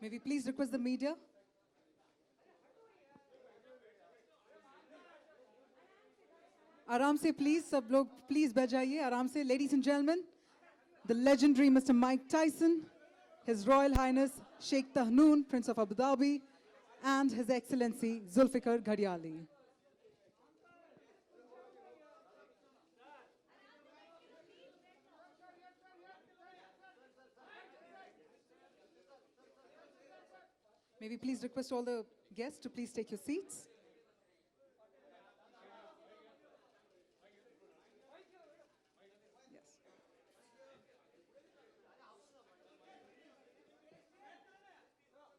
May we please request the media? आराम से please, सब लोग please बैठ जाइए आराम से. Ladies and gentlemen, the legendary Mr. Mike Tyson, His Royal Highness Sheikh Tahnoon, Prince of Abu Dhabi, and His Excellency Zulfikar Ghadiali. May we please request all the guests to please take your seats. Yes.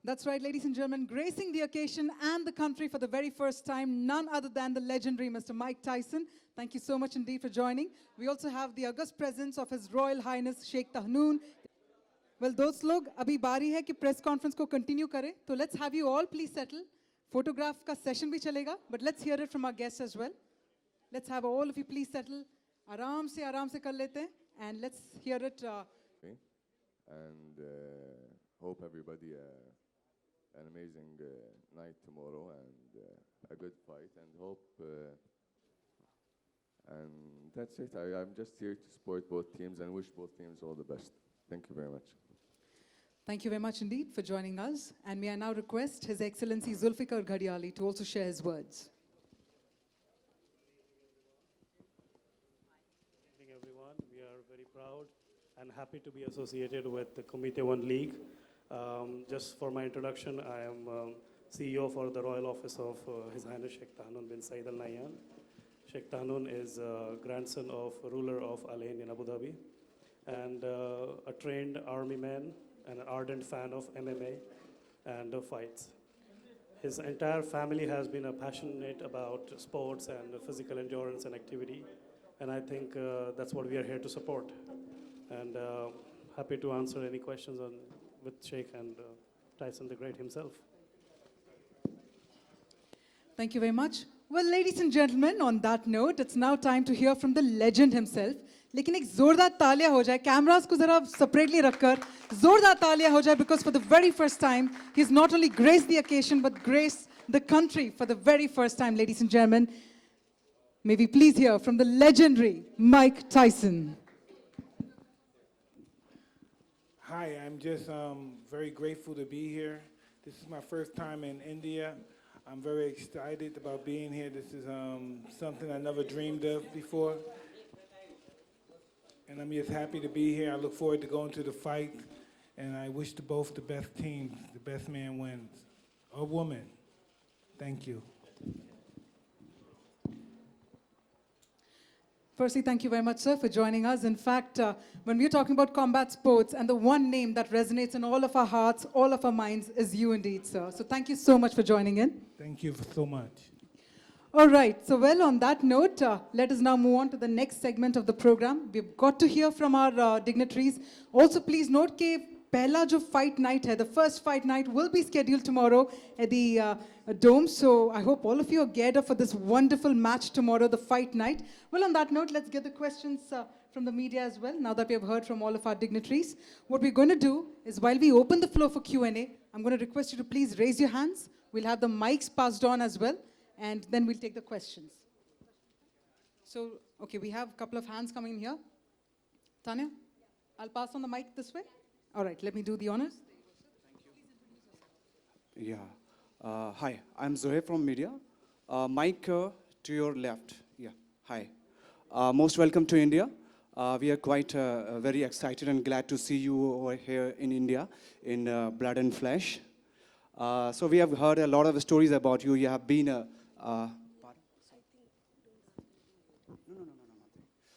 That's right, ladies and gentlemen, gracing the occasion and the country for the very first time, none other than the legendary Mr. Mike Tyson. Thank you so much indeed for joining. We also have the august presence of His Royal Highness Sheikh Tahnoon. Well, दोस्त लोग अभी बारी है कि press conference को continue करें, तो let's have you all please settle. Photograph का सेशन भी चलेगा, but let's hear it from our guest as well. Let's have all of you please settle. आराम से कर लेते हैं, and let's hear it. And hope everybody an amazing night tomorrow and a good fight, and hope and that's it. I'm just here to support both teams and wish both teams all the best. Thank you very much. Thank you very much indeed for joining us. And may I now request His Excellency Zulfikar Ghadiali to also share his words. Good evening, everyone. We are very proud and happy to be associated with the Committee 1 League. Just for my introduction, I am CEO for the Royal Office of His Highness Sheikh Tahnoon bin Saeed Al Nahyan. Sheikh Tahnoon is a grandson of ruler of Al Ain in Abu Dhabi, and a trained army man and an ardent fan of MMA and fights. His entire family has been passionate about sports and physical endurance and activity, and I think that's what we are here to support. And happy to answer any questions with Sheikh and Tyson the Great himself. Thank you very much. Well, ladies and gentlemen, on that note, it's now time to hear from the legend himself. लेकिन एक जोरदार तालियां हो जाए, cameras को जरा separately रखकर जोरदार तालियां हो जाए, because for the very first time he's not only graced the occasion but graced the country for the very first time. Ladies and gentlemen, may we please hear from the legendary Mike Tyson. Hi, I'm just very grateful to be here. This is my first time in India. I'm very excited about being here. This is something I never dreamed of before. And I'm just happy to be here. I look forward to going to the fight. And I wish to both the best teams, the best man wins. Or woman. Thank you. Firstly, thank you very much, sir, for joining us. In fact, when we're talking about combat sports, and the one name that resonates in all of our hearts, all of our minds, is you indeed, sir. So thank you so much for joining in. Thank you so much. All right, so well, on that note, let us now move on to the next segment of the program. We've got to hear from our dignitaries. Also, please note that pehla jo fight night hai, the first fight night will be scheduled tomorrow at the Dome. So I hope all of you are geared up for this wonderful match tomorrow, the fight night. Well, on that note, let's get the questions from the media as well, now that we have heard from all of our dignitaries. What we're going to do is, while we open the floor for Q&A, I'm going to request you to please raise your hands. We'll have the mics passed on as well, and then we'll take the questions. So, okay, we have a couple of hands coming in here. Tanya, I'll pass on the mic this way. All right, let me do the honors. Yeah. Hi, I'm Zohaib from media. Mike, to your left. Yeah, hi. Most welcome to India. We are quite very excited and glad to see you over here in India in blood and flesh. So we have heard a lot of stories about you. You have been a...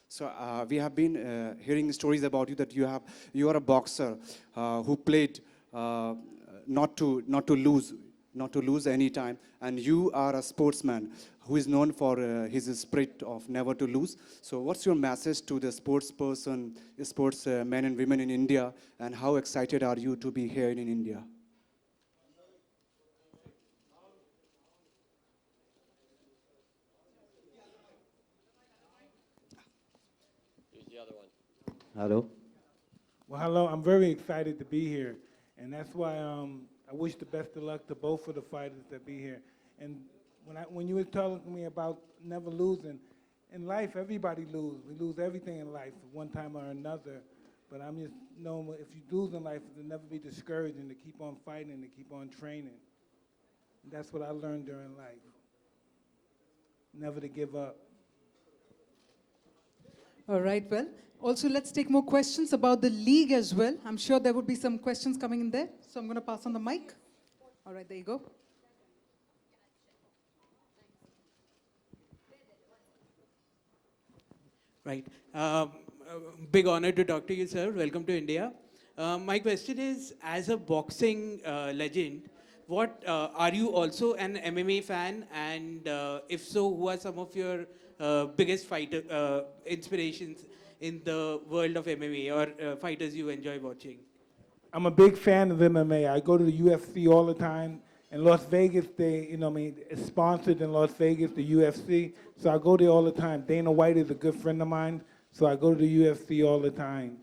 So we have been hearing stories about you that you are a boxer who played not to lose any time, and you are a sportsman who is known for his spirit of never to lose. So what's your message to the sportsmen and women in India, and how excited are you to be here in India? Hello. Well, hello. I'm very excited to be here. And that's why I wish the best of luck to both of the fighters that be here. And when you were telling me about never losing, in life everybody lose. We lose everything in life at one time or another. But I'm just knowing if you lose in life, to never be discouraged and to keep on fighting, to keep on training. And that's what I learned during life. Never to give up. All right, well, also let's take more questions about the league as well. I'm sure there would be some questions coming in there. So I'm going to pass on the mic. All right, there you go. Right. Big honor to talk to you, sir. Welcome to India. My question is, as a boxing legend, what are you also an MMA fan? And if so, who are some of your biggest fighter inspirations in the world of MMA or fighters you enjoy watching? I'm a big fan of MMA. I go to the UFC all the time. In Las Vegas, it's sponsored in Las Vegas, the UFC. So I go there all the time. Dana White is a good friend of mine, so I go to the UFC all the time.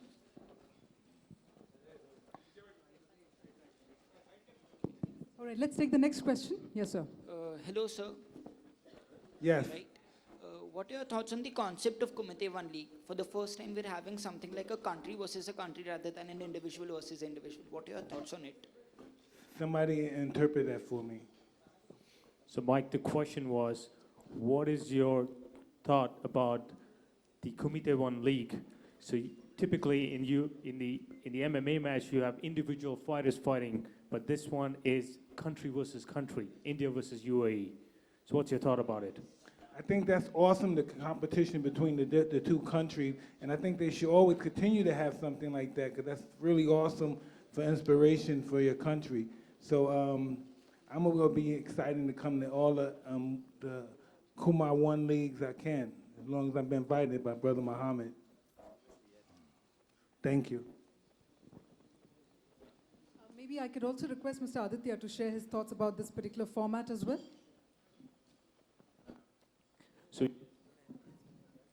All right, let's take the next question. Yes, sir. Hello, sir. Yes. Right. What are your thoughts on the concept of Kumite One League? For the first time, we're having something like a country versus a country rather than an individual versus individual. What are your thoughts on it? Somebody interpret that for me. So, Mike, the question was, what is your thought about the Kumite One League? So, typically in the MMA match, you have individual fighters fighting, but this one is country versus country, India versus UAE. So, what's your thought about it? I think that's awesome, the competition between the two countries, and I think they should always continue to have something like that, because that's really awesome for inspiration for your country. So I'm going to be excited to come to all the Kumar One Leagues I can, as long as I've been invited by Brother Muhammad. Thank you. Maybe I could also request Mr. Aditya to share his thoughts about this particular format as well. So,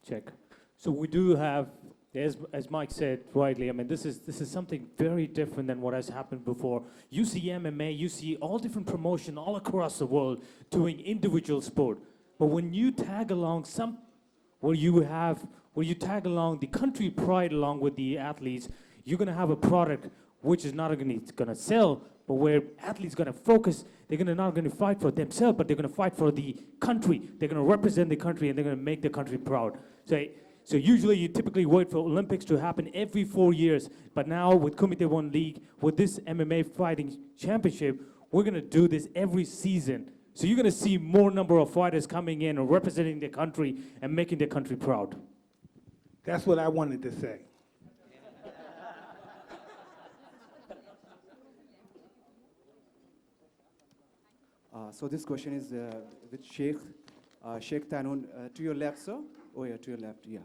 check. So we do have, as Mike said rightly, I mean, this is something very different than what has happened before. You see MMA, you see all different promotion all across the world doing individual sport. But when you tag along where you tag along the country pride along with the athletes, you're going to have a product which is not going to sell, but where athletes going to focus. They're not going to fight for themselves, but they're going to fight for the country. They're going to represent the country, and they're going to make the country proud. So usually you typically wait for Olympics to happen every 4 years, but now with Kumite One League, with this MMA fighting championship, we're going to do this every season. So you're going to see more number of fighters coming in and representing their country and making their country proud. That's what I wanted to say. So this question is with Sheikh Tanun. To your left, sir. Oh yeah, to your left. Yeah.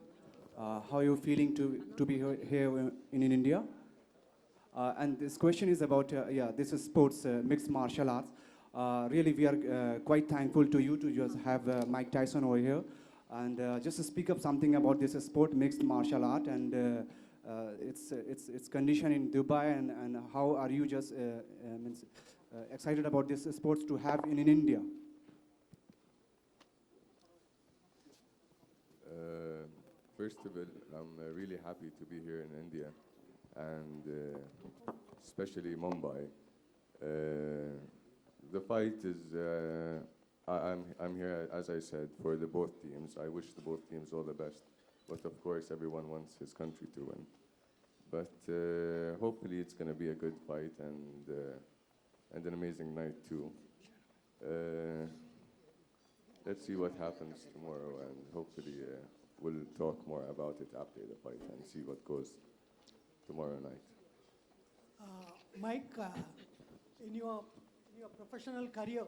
How are you feeling to be here in India? And this question is about this is sports, mixed martial arts. Really, we are quite thankful to you to just have Mike Tyson over here, and just to speak up something about this sport, mixed martial art, and its condition in Dubai, and how are you just excited about this sports to have in India? First of all, I'm really happy to be here in India, and especially Mumbai. The fight is, I'm here, as I said, for the both teams. I wish the both teams all the best, but of course everyone wants his country to win. But hopefully it's going to be a good fight and an amazing night too. Let's see what happens tomorrow, and hopefully we'll talk more about it after the fight and see what goes tomorrow night. Mike, in your professional career,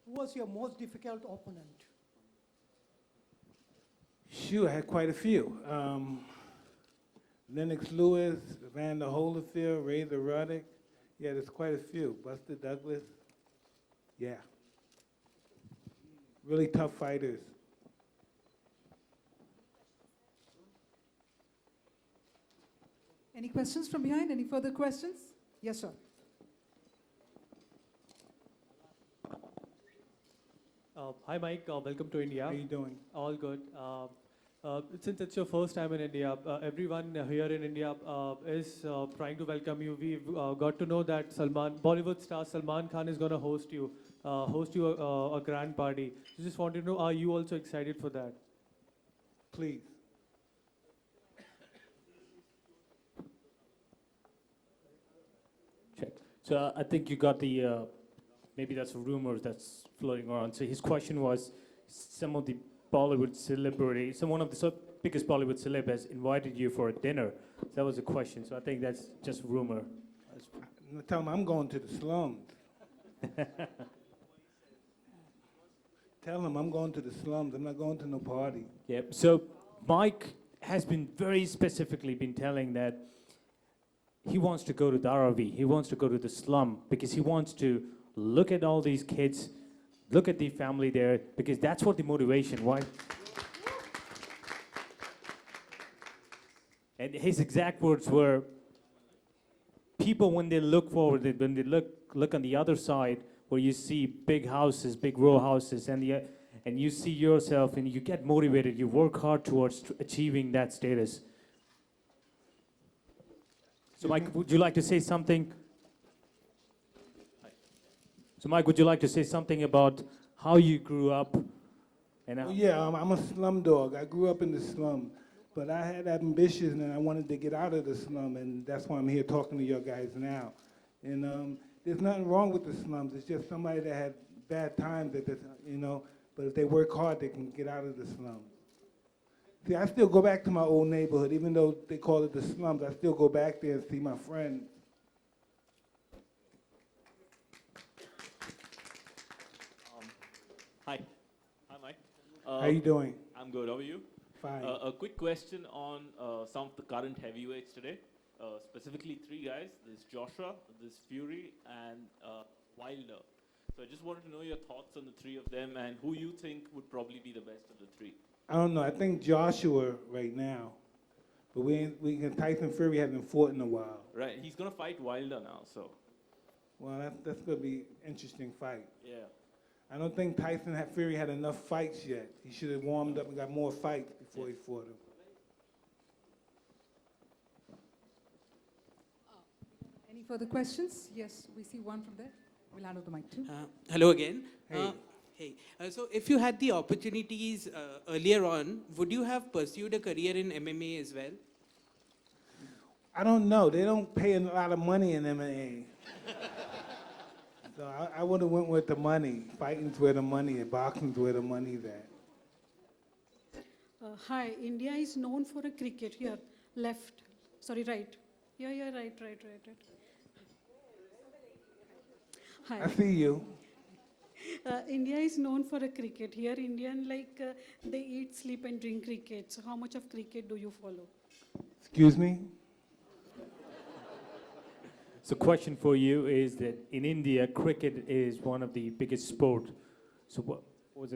who was your most difficult opponent? Shoot, I had quite a few. Lennox Lewis, Evander Holyfield, Razor Ruddock. Yeah, there's quite a few. Buster Douglas. Yeah. Really tough fighters. Any questions from behind? Any further questions? Yes, sir. Hi, Mike. Welcome to India. How you doing? All good. Since it's your first time in India, everyone here in India is trying to welcome you. We've got to know that Bollywood star Salman Khan is going to host you a grand party. So just wanted to know, are you also excited for that? Please. Check. So I think you got the, maybe that's a rumor that's floating around. So his question was, some of the Bollywood celebrity, one of the biggest Bollywood celeb has invited you for a dinner. So that was a question. So I think that's just rumor. Tell them I'm going to the slums. Tell them I'm going to the slums. I'm not going to no party. Yeah. So Mike has been very specifically been telling that he wants to go to Dharavi. He wants to go to the slum because he wants to look at all these kids, look at the family there, because that's what the motivation, why? And his exact words were, people when they look forward, when they look on the other side, where you see big houses, big row houses, and you see yourself and you get motivated, you work hard towards achieving that status. So Mike, would you like to say something? So Mike, would you like to say something about how you grew up? And Well, yeah, I'm a slum dog. I grew up in the slum, but I had ambitions and I wanted to get out of the slum, and that's why I'm here talking to you guys now. And there's nothing wrong with the slums. It's just somebody that had bad times, but if they work hard, they can get out of the slums. See, I still go back to my old neighborhood, even though they call it the slums. I still go back there and see my friends. Hi. Hi, Mike. How you doing? I'm good. How are you? Fine. A quick question on some of the current heavyweights today. Specifically, three guys. There's Joshua, there's Fury, and Wilder. So I just wanted to know your thoughts on the three of them and who you think would probably be the best of the three. I don't know. I think Joshua right now, but Tyson Fury hasn't fought in a while. Right. He's going to fight Wilder now, so. Well, that's going to be an interesting fight. Yeah. I don't think Fury had enough fights yet. He should have warmed up and got more fights before he fought him. Any further questions? Yes, we see one from there. We'll hand over the mic too. Hello again. Hey. Hey. So if you had the opportunities earlier on, would you have pursued a career in MMA as well? I don't know. They don't pay a lot of money in MMA. So I would have went with the money. Fighting's where the money is. Boxing's where the money's at. Hi, India is known for a cricket. Here, left. Sorry, right. Yeah, right. Hi. I see you. India is known for a cricket. Here, Indian, they eat, sleep, and drink cricket. So how much of cricket do you follow? Excuse me? So question for you is that in India, cricket is one of the biggest sport. So what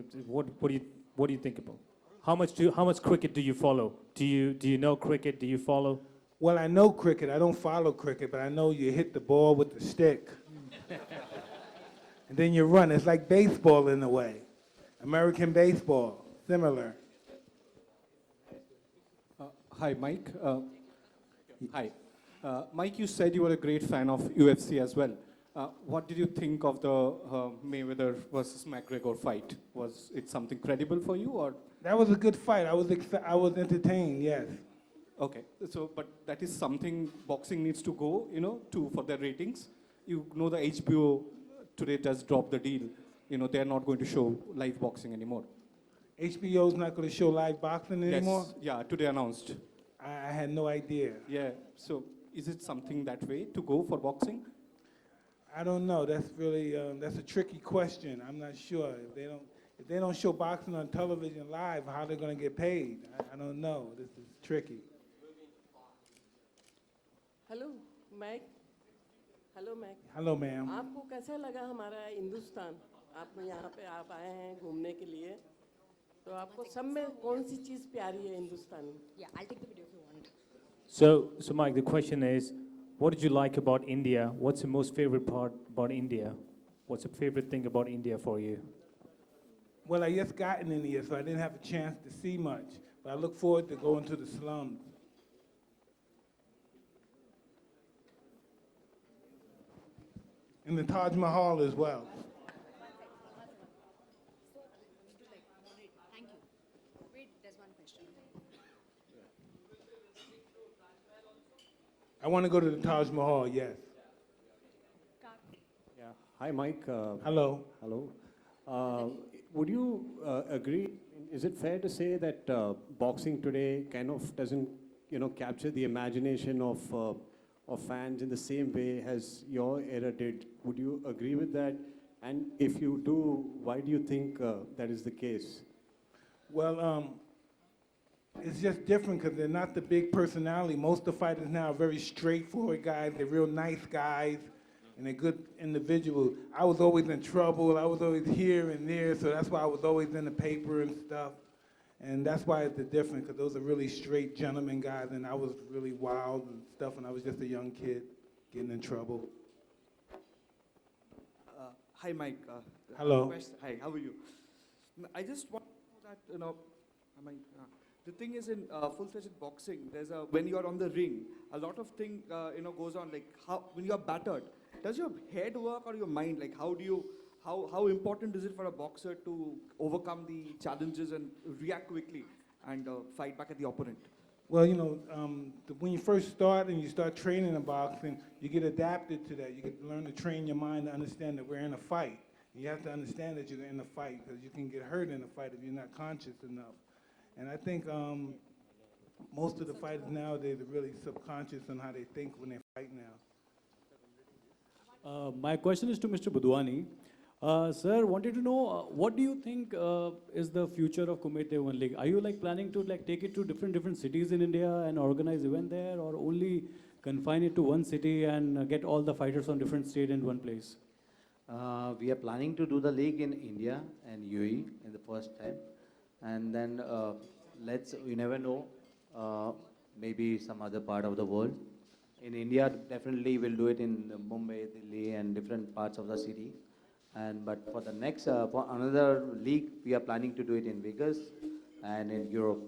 do you think about? How much cricket do you follow? Do you know cricket? Do you follow? Well, I know cricket. I don't follow cricket, but I know you hit the ball with the stick. And then you run. It's like baseball in a way. American baseball, similar. Hi, Mike. Hi. Mike, you said you were a great fan of UFC as well. What did you think of the Mayweather versus McGregor fight? Was it something credible for you, or? That was a good fight. I was entertained, yes. Okay, so but that is something boxing needs to go, for their ratings. You know the HBO today just dropped the deal. They're not going to show live boxing anymore. HBO's not going to show live boxing anymore? Yes, yeah, today announced. I had no idea. Yeah, so is it something that way to go for boxing? I don't know. That's really that's a tricky question. I'm not sure. If they don't show boxing on television live, how they're going to get paid? I don't know. This is tricky. Hello ma'am hello ma'am Hello, ma'am. आपको कैसा लगा हमारा हिंदुस्तान आप यहाँ पे आप आए हैं घूमने के लिए तो आपको सब में कौन सी चीज़ प्यारी है हिंदुस्तानी Yeah, I'll take the video if you want. So Mike, the question is, what did you like about India? What's the most favorite part about India? What's the favorite thing about India for you? Well, I just got in India, so I didn't have a chance to see much. But I look forward to going to the slums. And the Taj Mahal as well. Thank you. Wait, there's one question. I want to go to the Taj Mahal, yes. Yeah. Hi, Mike. Hello. Hello. Would you agree? Is it fair to say that boxing today kind of doesn't, capture the imagination of fans in the same way as your era did? Would you agree with that? And if you do, why do you think that is the case? Well, it's just different because they're not the big personality. Most of the fighters now are very straightforward guys. They're real nice guys, and they're good individuals. I was always in trouble. I was always here and there, so that's why I was always in the paper and stuff. And that's why it's the difference, because those are really straight gentleman guys, and I was really wild and stuff, and I was just a young kid getting in trouble. Hi, Mike. Hello. Hi, how are you? I just want to know that, the thing is in full-fledged boxing, when you are on the ring, a lot of thing, goes on, like when you are battered, does your head work or your mind? Like how important is it for a boxer to overcome the challenges and react quickly and fight back at the opponent? Well, when you first start and you start training in boxing, you get adapted to that. You get to learn to train your mind to understand that we're in a fight. You have to understand that you're in a fight because you can get hurt in a fight if you're not conscious enough. And I think most of the fighters nowadays are really subconscious on how they think when they fight now. My question is to Mr. Budwani. Sir, wanted to know what do you think is the future of Kumite One League? Are you planning to take it to different cities in India and organize event there, or only confine it to one city and get all the fighters from different state in one place? We are planning to do the league in India and UAE in the first time, and then you never know, maybe some other part of the world. In India, definitely we'll do it in Mumbai, Delhi, and different parts of the city. But for the next, for another league, we are planning to do it in Vegas and in Europe.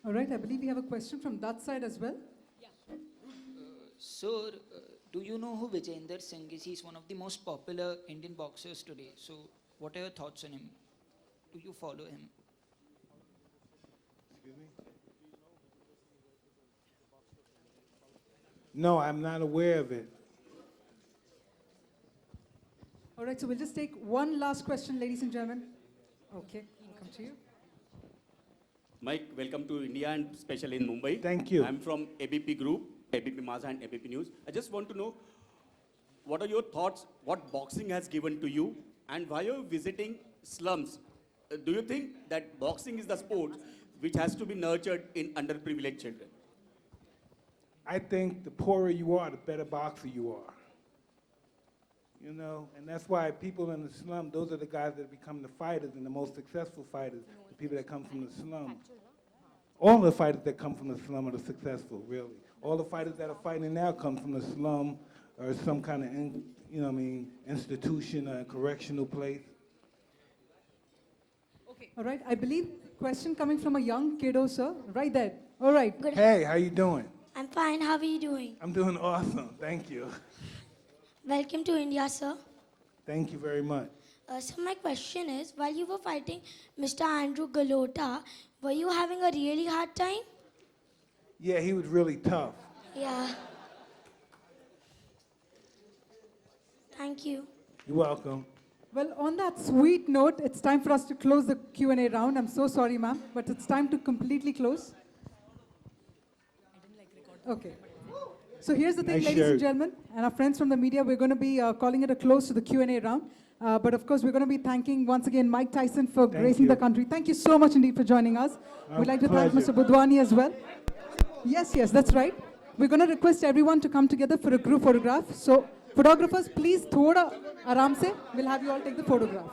All right, I believe we have a question from that side as well. Sir, do you know who Vijender Singh is? He's one of the most popular Indian boxers today. So what are your thoughts on him? Do you follow him? Excuse me? No, I'm not aware of it. All right, so we'll just take one last question, ladies and gentlemen. Okay, we'll come to you. Mike, welcome to India and especially in Mumbai. Thank you. I'm from ABP Group, ABP Maza and ABP News. I just want to know, what are your thoughts, what boxing has given to you, and why are you visiting slums? Do you think that boxing is the sport which has to be nurtured in underprivileged children? I think the poorer you are, the better boxer you are. And that's why people in the slum, those are the guys that become the fighters and the most successful fighters, the people that come from the slum. All the fighters that come from the slum are the successful, really. All the fighters that are fighting now come from the slum or some kind of, institution or correctional place. All right, I believe question coming from a young kiddo, sir. Right there. All right. Hey, how you doing? I'm fine. How are you doing? I'm doing awesome. Thank you. Welcome to India, sir. Thank you very much. So my question is, while you were fighting Mr. Andrew Galota, were you having a really hard time? Yeah, he was really tough. Yeah. Thank you. You're welcome. Well, on that sweet note, it's time for us to close the Q&A round. I'm so sorry, ma'am, but it's time to completely close. Okay. So here's the thing, Nice ladies and shirt. gentlemen, and our friends from the media, we're going to be calling it a close to the Q&A round. But of course, we're going to be thanking once again Mike Tyson for gracing the country. Thank you so much indeed for joining us. We'd like to thank Mr. Budwani as well. Yes, that's right. We're going to request everyone to come together for a group photograph. So photographers, please, thoda aram se. We'll have you all take the photograph.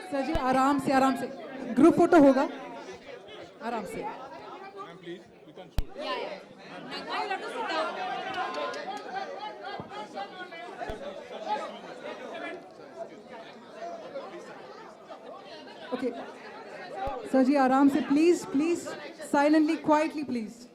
Sir ji, aram se. Group photo hoga. Aram se. Please, we can show. Okay. Sir ji, aaram se, please, please, silently, quietly, please.